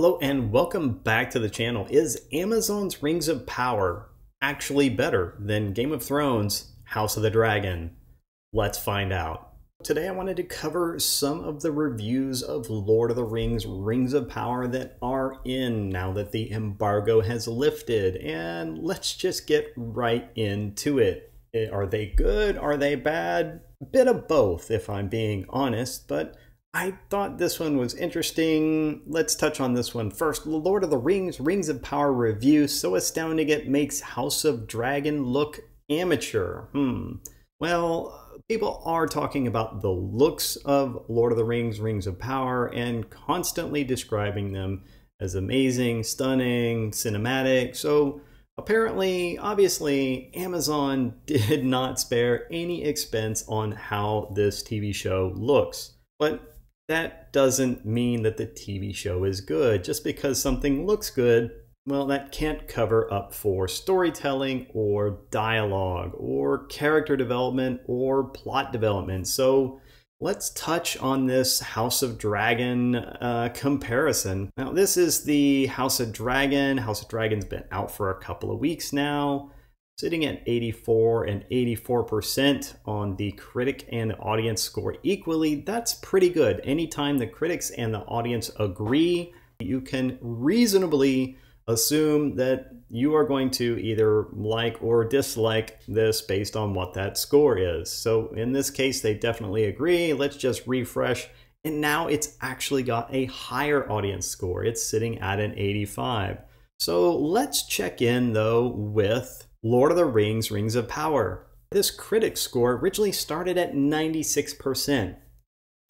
Hello and welcome back to the channel. Is Amazon's Rings of Power actually better than Game of Thrones House of the Dragon? Let's find out. Today I wanted to cover some of the reviews of Lord of the Rings Rings of Power that are in now that the embargo has lifted, and let's just get right into it. Are they good? Are they bad? A bit of both if I'm being honest, but I thought this one was interesting. Let's touch on this one first. Lord of the Rings Rings of Power review. So astounding it makes House of Dragon look amateur. Well, people are talking about the looks of Lord of the Rings Rings of Power and constantly describing them as amazing, stunning, cinematic. So apparently, obviously, Amazon did not spare any expense on how this TV show looks. But that doesn't mean that the TV show is good. Just because something looks good, well, that can't cover up for storytelling or dialogue or character development or plot development. So let's touch on this House of Dragon comparison. Now, this is the House of Dragon. House of Dragon's been out for a couple of weeks now, sitting at 84 and 84% on the critic and the audience score equally. That's pretty good. Anytime the critics and the audience agree, you can reasonably assume that you are going to either like or dislike this based on what that score is. So in this case, they definitely agree. Let's just refresh. And now it's actually got a higher audience score. It's sitting at an 85. So let's check in though with Lord of the Rings Rings of Power. This critic score originally started at 96%,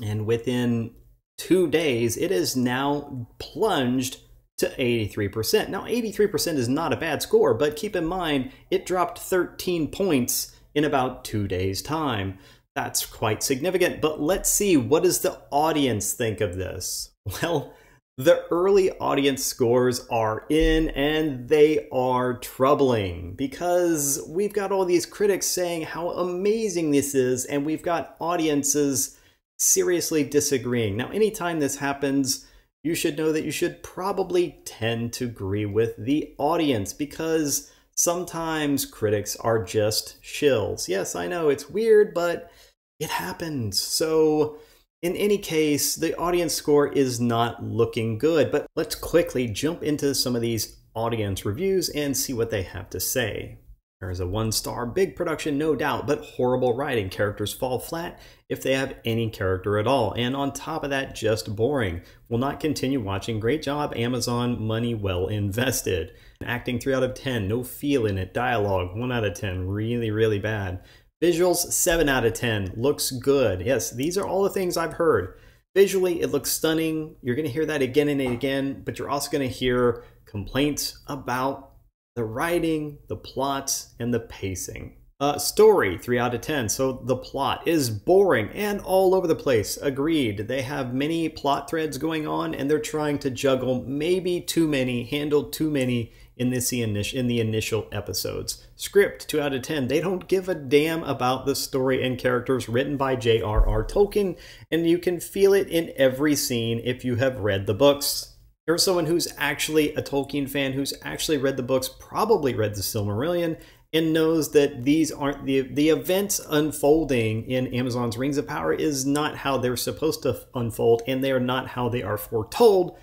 and within 2 days it is now plunged to 83%. Now 83% is not a bad score, but keep in mind it dropped 13 points in about 2 days' time. That's quite significant, but let's see, what does the audience think of this? Well, the early audience scores are in, and they are troubling because we've got all these critics saying how amazing this is, and we've got audiences seriously disagreeing. Now, anytime this happens, you should know that you should probably tend to agree with the audience because sometimes critics are just shills. Yes, I know it's weird, but it happens. So in any case, the audience score is not looking good, but let's quickly jump into some of these audience reviews and see what they have to say. There's a 1-star, big production, no doubt, but horrible writing. Characters fall flat if they have any character at all. And on top of that, just boring. Will not continue watching. Great job, Amazon. Money well invested. Acting 3 out of 10. No feel in it. Dialogue 1 out of 10. Really, really bad. Visuals, 7 out of 10. Looks good. Yes, these are all the things I've heard. Visually, it looks stunning. You're going to hear that again and again, but you're also going to hear complaints about the writing, the plot, and the pacing. Story, 3 out of 10. So the plot is boring and all over the place. Agreed. They have many plot threads going on, and they're trying to juggle maybe too many, handle too many in the initial episodes. Script, 2 out of 10. They don't give a damn about the story and characters written by J.R.R. Tolkien, and you can feel it in every scene if you have read the books. You're someone who's actually a Tolkien fan, who's actually read the books, probably read the Silmarillion, and knows that these aren't the events unfolding in Amazon's Rings of Power is not how they're supposed to unfold, and they are not how they are foretold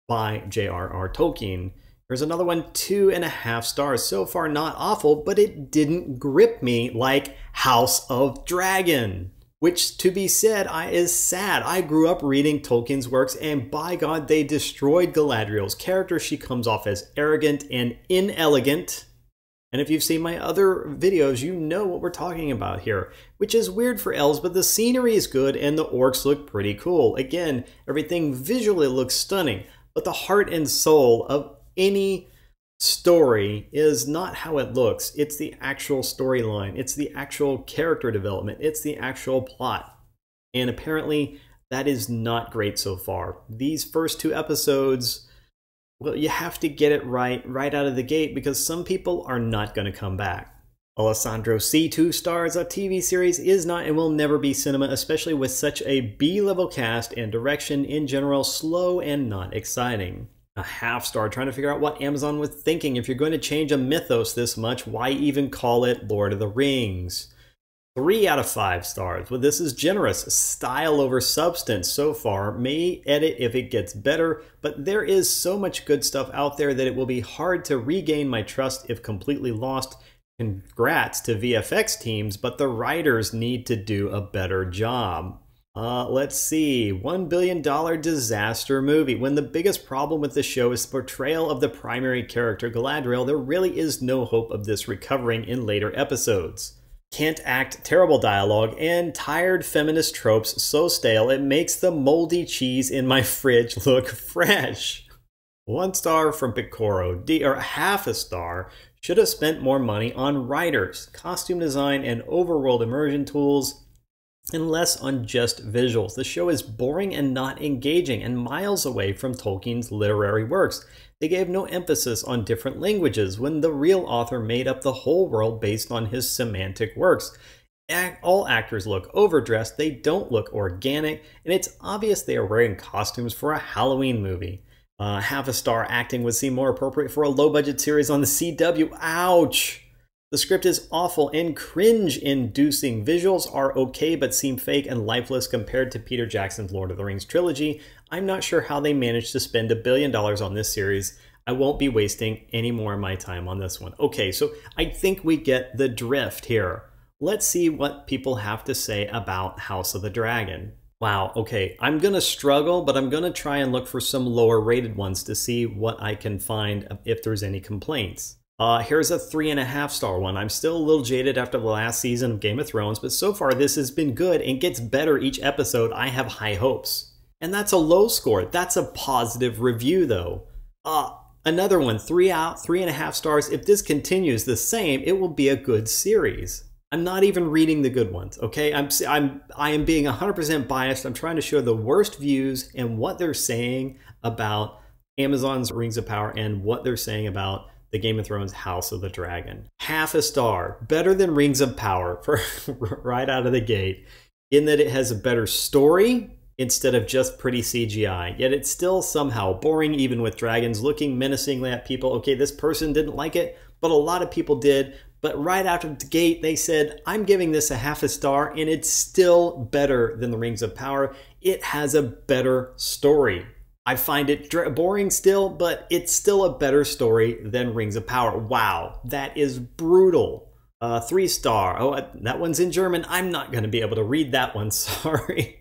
by J.R.R. Tolkien. There's another one, 2.5 stars. So far, not awful, but it didn't grip me like House of Dragon, which, to be said, is sad. I grew up reading Tolkien's works, and by God, they destroyed Galadriel's character. She comes off as arrogant and inelegant. And if you've seen my other videos, you know what we're talking about here, which is weird for elves, but the scenery is good and the orcs look pretty cool. Again, everything visually looks stunning, but the heart and soul of any story is not how it looks. It's the actual storyline. It's the actual character development. It's the actual plot. And apparently that is not great so far. These first 2 episodes, well, you have to get it right out of the gate because some people are not going to come back. Alessandro C. 2 stars. A TV series is not and will never be cinema, especially with such a B-level cast and direction in general slow and not exciting. A half star, trying to figure out what Amazon was thinking. If you're going to change a mythos this much, why even call it Lord of the Rings? 3 out of 5 stars. Well, this is generous. Style over substance so far. May edit if it gets better, but there is so much good stuff out there that it will be hard to regain my trust if completely lost. Congrats to VFX teams, but the writers need to do a better job. Let's see. $1 billion disaster movie. When the biggest problem with the show is the portrayal of the primary character, Galadriel, there really is no hope of this recovering in later episodes. Can't act, terrible dialogue, and tired feminist tropes so stale it makes the moldy cheese in my fridge look fresh. 1 star from Picoro, or half a star. Should have spent more money on writers, costume design, and overworld immersion tools, and less on just visuals. The show is boring and not engaging, and miles away from Tolkien's literary works. They gave no emphasis on different languages when the real author made up the whole world based on his semantic works. All actors look overdressed, they don't look organic, and it's obvious they are wearing costumes for a Halloween movie. Half a star acting would seem more appropriate for a low-budget series on the CW. Ouch! The script is awful and cringe-inducing. Visuals are okay but seem fake and lifeless compared to Peter Jackson's Lord of the Rings trilogy. I'm not sure how they managed to spend $1 billion on this series. I won't be wasting any more of my time on this one. Okay, so I think we get the drift here. Let's see what people have to say about House of the Dragon. Wow, okay, I'm gonna struggle, but I'm gonna try and look for some lower rated ones to see what I can find if there's any complaints. Here's a 3.5 star one. I'm still a little jaded after the last season of Game of Thrones, but so far this has been good and gets better each episode. I have high hopes. And that's a low score. That's a positive review though. Another one, 3.5 stars. If this continues the same, it will be a good series. I'm not even reading the good ones, okay? I am being 100% biased. I'm trying to show the worst views and what they're saying about Amazon's Rings of Power and what they're saying about the Game of Thrones House of the Dragon. Half a star, better than Rings of Power for right out of the gate, in that it has a better story instead of just pretty CGI. Yet it's still somehow boring, even with dragons looking menacingly at people. Okay, this person didn't like it, but a lot of people did. But right out of the gate, they said, I'm giving this a half a star, and it's still better than the Rings of Power. It has a better story. I find it boring still, but it's still a better story than Rings of Power. Wow, that is brutal. 3 star. Oh, that one's in German. I'm not going to be able to read that one, sorry.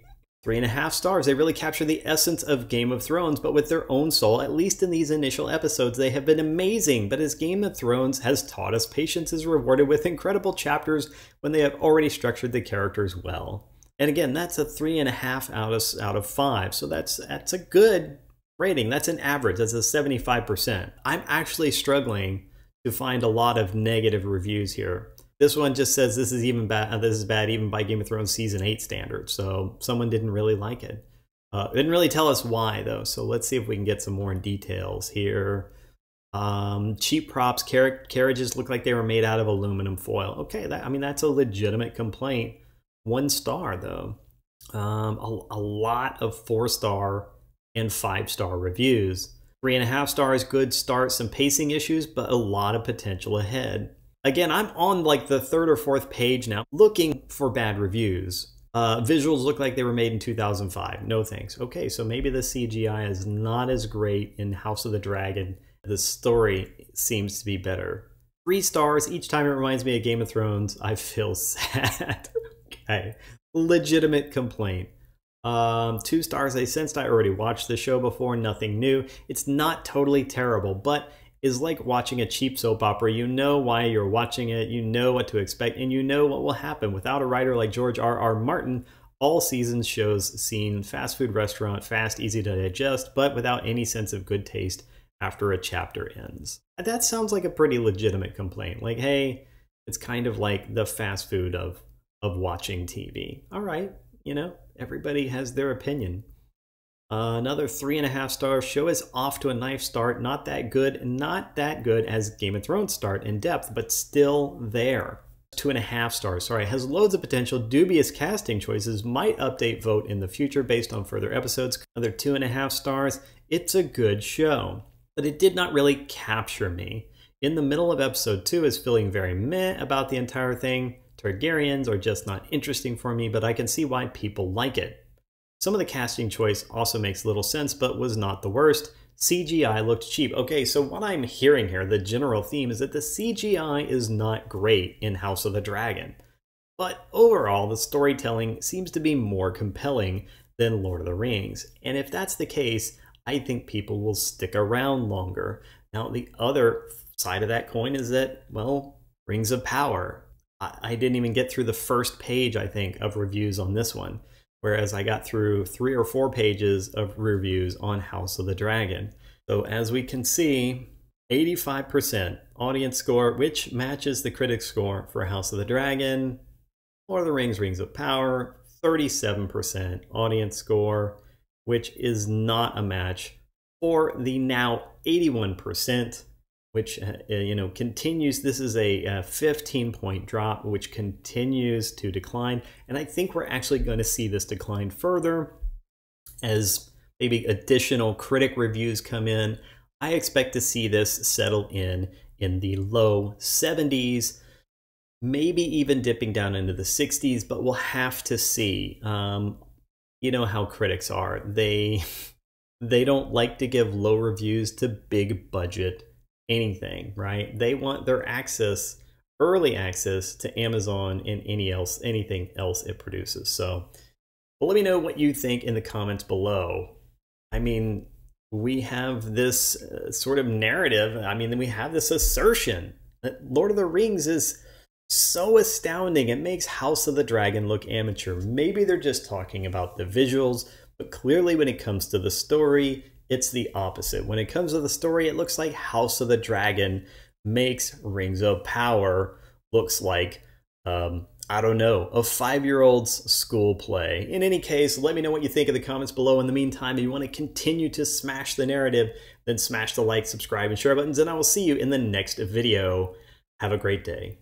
3.5 stars. They really capture the essence of Game of Thrones, but with their own soul. At least in these initial episodes, they have been amazing. But as Game of Thrones has taught us, patience is rewarded with incredible chapters when they have already structured the characters well. And again, that's a 3.5 out of 5. So that's a good rating. That's an average. That's a 75%. I'm actually struggling to find a lot of negative reviews here. This one just says this is even bad. This is bad even by Game of Thrones season 8 standards. So someone didn't really like it. It didn't really tell us why though. So let's see if we can get some more details here. Cheap props, carriages look like they were made out of aluminum foil. Okay, that's a legitimate complaint. 1 star though. A lot of 4-star and 5-star reviews. 3.5 stars, good start, some pacing issues, but a lot of potential ahead. Again, I'm on like the 3rd or 4th page now looking for bad reviews. Visuals look like they were made in 2005. No thanks. Okay, so maybe the CGI is not as great in House of the Dragon. The story seems to be better. 3 stars. Each time it reminds me of Game of Thrones, I feel sad. Okay, legitimate complaint. 2 stars. I sensed I already watched the show before. Nothing new. It's not totally terrible, but is like watching a cheap soap opera. You know why you're watching it, you know what to expect, and you know what will happen. Without a writer like George R.R. Martin, all seasons shows seem fast food restaurant, fast, easy to digest, but without any sense of good taste after a chapter ends. That sounds like a pretty legitimate complaint. Like, hey, it's kind of like the fast food of watching TV. All right, you know, everybody has their opinion. Another 3.5 stars. Show is off to a nice start. Not that good as Game of Thrones start in depth, but still there. 2.5 stars. Sorry, has loads of potential. Dubious casting choices. Might update vote in the future based on further episodes. Another 2.5 stars. It's a good show. but it did not really capture me. In the middle of episode 2 is feeling very meh about the entire thing. Targaryens are just not interesting for me, but I can see why people like it. Some of the casting choice also makes little sense, but was not the worst. CGI looked cheap. Okay, so what I'm hearing here, the general theme, is that the CGI is not great in House of the Dragon. But overall, the storytelling seems to be more compelling than Lord of the Rings. And if that's the case, I think people will stick around longer. Now, the other side of that coin is that, well, Rings of Power. I didn't even get through the first page, I think, of reviews on this one, whereas I got through 3 or 4 pages of reviews on House of the Dragon. So as we can see, 85% audience score, which matches the critic score for House of the Dragon. Lord of the Rings, Rings of Power, 37% audience score, which is not a match for the now 81%, which continues. This is a 15-point drop, which continues to decline, and I think we're actually going to see this decline further as maybe additional critic reviews come in. I expect to see this settle in the low 70s. Maybe even dipping down into the 60s, but we'll have to see. You know how critics are. They don't like to give low reviews to big budget anything, right? They want their access, early access to Amazon and anything else it produces. So well, let me know what you think in the comments below. I mean, we have this sort of narrative. I mean, we have this assertion that Lord of the Rings is so astounding, it makes House of the Dragon look amateur. Maybe they're just talking about the visuals, but clearly when it comes to the story, it's the opposite. When it comes to the story, it looks like House of the Dragon makes Rings of Power looks like, I don't know, a 5-year-old's school play. In any case, let me know what you think in the comments below. In the meantime, if you want to continue to smash the narrative, then smash the like, subscribe, and share buttons, and I will see you in the next video. Have a great day.